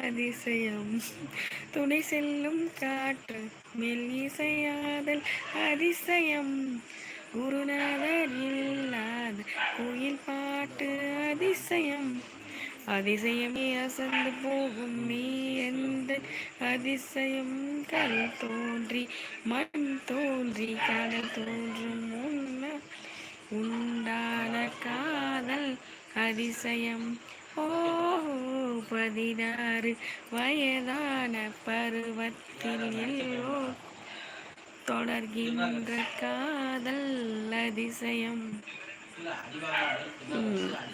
அதிசயம் துணை செல்லும் காற்று மெல்லிசையாதல் அதிசயம் குருநாதர் இல்லாத கோயில் பாட்டு அதிசயம் அதிசயமே அசந்து போகும் நீ எந்த அதிசயம் கல் தோன்றி மண் தோன்றி கடல் தோன்றும் முன்ன உண்டான காதல் அதிசயம் ஓ 16 வயதான பருவத்தில் எல்லோ தொடர்கின்ற காதல் அதிசயம்.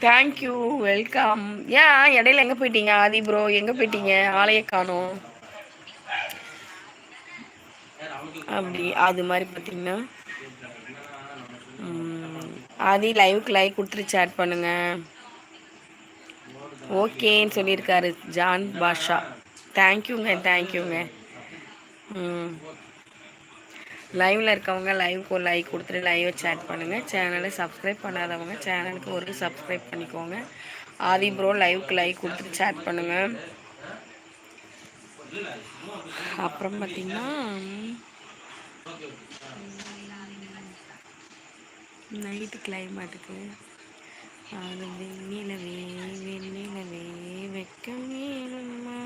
Thank you, welcome. ஏன் இடையில எங்கே போயிட்டீங்க ஆதி ப்ரோ? எங்கே போயிட்டீங்க? ஆளையே காணோம். அப்படி அது மாதிரி பார்த்தீங்கன்னா ஆதி லைவுக்கு லைக் கொடுத்துட்டு சேட் பண்ணுங்க. ஓகேன்னு சொல்லியிருக்காரு ஜான் பாஷா. தேங்க்யூங்க தேங்க்யூங்க. லைவில் இருக்கவங்க லைவுக்கு ஒரு லைக் கொடுத்துட்டு லைவை சேட் பண்ணுங்கள். சேனலை சப்ஸ்கிரைப் பண்ணாதவங்க சேனலுக்கு ஒரு சப்ஸ்கிரைப் பண்ணிக்கோங்க. ஆதி ப்ரோ லைவுக்கு லைக் கொடுத்துட்டு சேட் பண்ணுங்கள். அப்புறம் பார்த்தீங்கன்னா நைட்டு கிளைமேட்டுக்கு அது வெண்ணிலவே வெண்ணிலவே வெக்கம் வேணுமா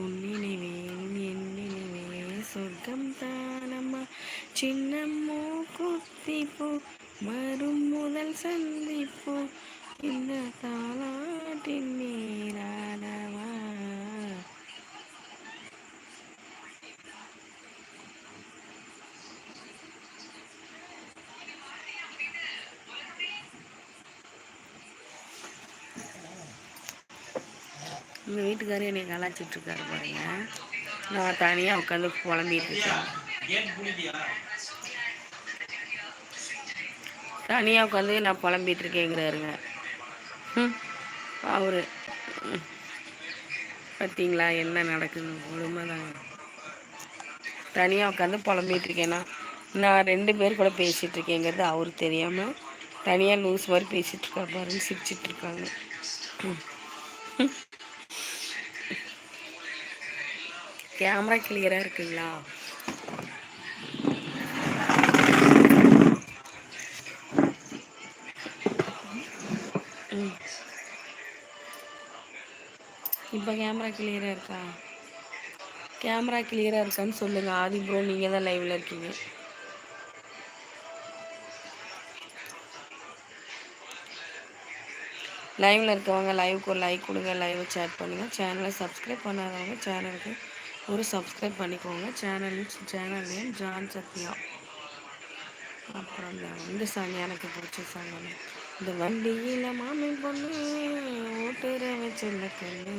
உன்னினைவே என்னினைவே சொர்க்கம் தானம்மா சின்னம்மோ குத்திப்போ வரும் முதல் சந்திப்போ இந்த தாளாட்டின் நீராடவா. எங்கள் வீட்டுக்காரர் என்னை கலாச்சிட்ருக்காரு பாருங்க. நான் தனியாக உட்காந்து புலம்பிட்டு இருக்கேன். தனியாக உட்காந்து நான் புலம்பிட்டு இருக்கேங்கிறாருங்க. அவரு பார்த்தீங்களா என்ன நடக்குது? உண்மைதாங்க. தனியாக உட்காந்து புலம்பிட்டு இருக்கேன்னா நான் 2 பேர் கூட பேசிகிட்டு இருக்கேங்கிறது அவருக்கு தெரியாமல் தனியாக லூஸ் மாதிரி பேசிகிட்டு இருக்கா பாருன்னு சிரிச்சிட்டு இருக்காங்க. கேமரா கிளியராக இருக்குங்களா? இப்போ கேமரா கிளியராக இருக்கா? கேமரா கிளியராக இருக்கான்னு சொல்லுங்கள். ஆதி ப்ரோ நீங்கள் தான் லைவில் இருக்கீங்க. லைவில் இருக்கவங்க லைவுக்கு ஒரு லைக் கொடுங்க. லைவை சேட் பண்ணுங்கள். சேனலை சப்ஸ்கிரைப் பண்ணாதவங்க சேனலுக்கு ஒரு சப்ஸ்கிரைப் பண்ணிக்கோங்க. Channel name John Sathya. அப்புறம் இந்த சாங் எனக்கு பிடிச்ச சாங். இந்த வண்டியில் மாமி பொண்ணு ஓட்டுறவ சொல்ல கண்ணு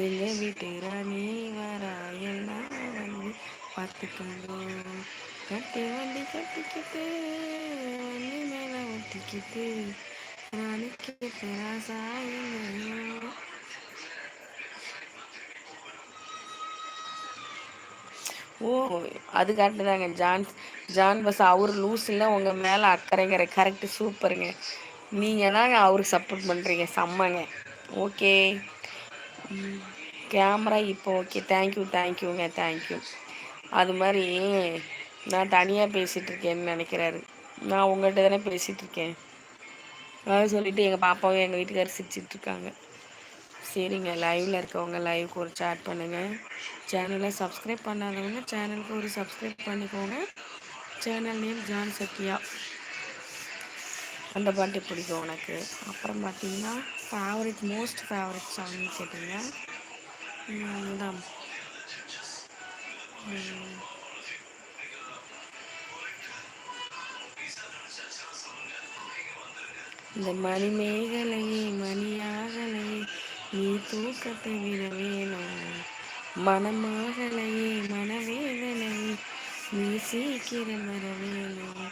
எங்கள் வீட்டு ராணி வரா எல்லாம் வந்து பார்த்துக்கணும். கட்டி வண்டி கட்டிக்கிட்டு வண்டி மேலே ஒட்டிக்கிட்டு ராணிக்கு ராசா. ஓ அது கரெக்டு தாங்க. ஜான் பஸ் அவர் லூஸ் இல்லை, உங்கள் மேலே அக்கறைங்கிற கரெக்டு. சூப்பருங்க. நீங்கள் தாங்க அவருக்கு சப்போர்ட் பண்ணுறீங்க. செம்மங்க. ஓகே கேமரா இப்போ ஓகே. தேங்க்யூங்க தேங்க்யூ. அது மாதிரி நான் தனியாக பேசிகிட்டு இருக்கேன்னு நினைக்கிறாரு. நான் உங்கள்கிட்ட தானே பேசிகிட்டு இருக்கேன். அது சொல்லிவிட்டு எங்கள் பாப்பாவும் எங்கள் வீட்டுக்காரர் சிரிச்சிட்ருக்காங்க. சரிங்க, லைவில் இருக்கவங்க லைவுக்கு ஒரு சேட் பண்ணுங்கள். சேனலை சப்ஸ்கிரைப் பண்ணாதவங்க சேனலுக்கு ஒரு சப்ஸ்கிரைப் பண்ணிக்கோங்க. Channel name John Sathya. அந்த பாட்டு பிடிக்கும் உனக்கு. அப்புறம் பார்த்தீங்கன்னா மோஸ்ட் ஃபேவரட் சாங்னு கேட்டீங்க. அதுதான் இந்த மணிமேகலையே மணியாகலையே நீ தூக்கத்தை விட வேணும், மனமாகலையே மனவேதனையே நீ சீக்கிரம் வர வேணும்,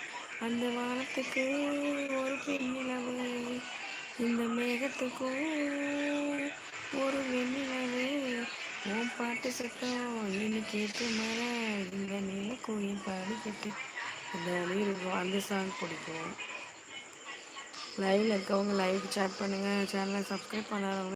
அந்த வானத்துக்கு ஒரு பெண்ணிலவு இந்த மேகத்துக்கும் ஒரு வெண்ணிலவு உன் பாட்டு சத்தம் இனி கேட்டு மர இந்த நில கோயில் பாடிக்கிட்டு இருக்கும். அந்த சாங் பிடிக்கும். லைவில் இருக்கவங்க லைவுக்கு சேட் பண்ணுங்கள். சேனலை சப்ஸ்கிரைப் பண்ணாதவங்க